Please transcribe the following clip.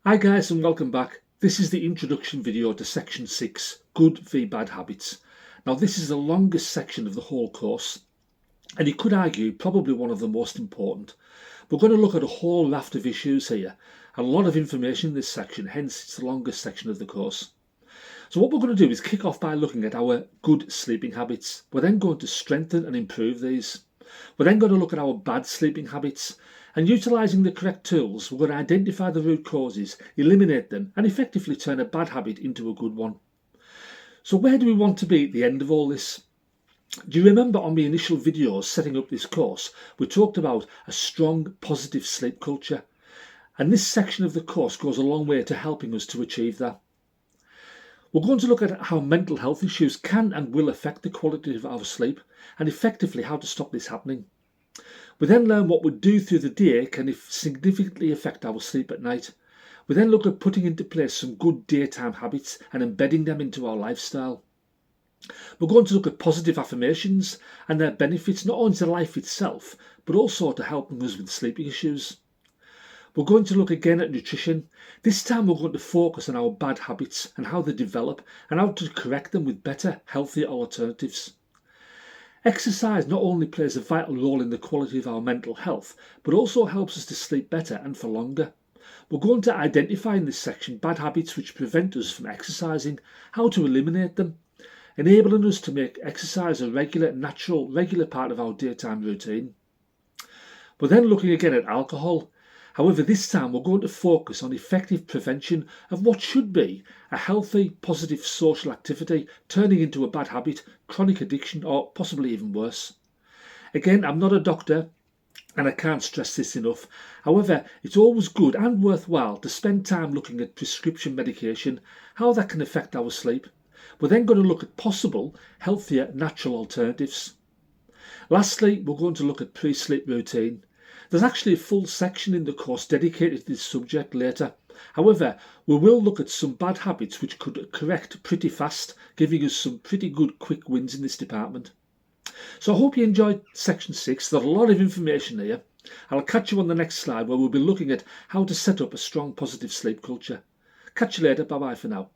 Hi guys and welcome back. This is the introduction video to section 6, Good v Bad Habits. Now this is the longest section of the whole course and you could argue probably one of the most important. We're going to look at a whole raft of issues here, a lot of information in this section, hence it's the longest section of the course. So what we're going to do is kick off by looking at our good sleeping habits. We're then going to strengthen and improve these. We're then going to look at our bad sleeping habits, and utilising the correct tools, we're going to identify the root causes, eliminate them, and effectively turn a bad habit into a good one. So where do we want to be at the end of all this? Do you remember on the initial videos setting up this course, we talked about a strong positive sleep culture, and this section of the course goes a long way to helping us to achieve that. We're going to look at how mental health issues can and will affect the quality of our sleep and effectively how to stop this happening. We then learn what we do through the day can significantly affect our sleep at night. We then look at putting into place some good daytime habits and embedding them into our lifestyle. We're going to look at positive affirmations and their benefits not only to life itself but also to helping us with sleeping issues. We're going to look again at nutrition. This time we're going to focus on our bad habits and how they develop and how to correct them with better, healthier alternatives. Exercise not only plays a vital role in the quality of our mental health, but also helps us to sleep better and for longer. We're going to identify in this section bad habits which prevent us from exercising, how to eliminate them, enabling us to make exercise a regular part of our daytime routine. We're then looking again at alcohol. However, this time we're going to focus on effective prevention of what should be a healthy, positive social activity turning into a bad habit, chronic addiction, or possibly even worse. Again, I'm not a doctor and I can't stress this enough. However, it's always good and worthwhile to spend time looking at prescription medication, how that can affect our sleep. We're then going to look at possible, healthier, natural alternatives. Lastly, we're going to look at pre-sleep routine. There's actually a full section in the course dedicated to this subject later. However, we will look at some bad habits which could correct pretty fast, giving us some pretty good quick wins in this department. So I hope you enjoyed section 6. There's a lot of information here. I'll catch you on the next slide where we'll be looking at how to set up a strong positive sleep culture. Catch you later. Bye bye for now.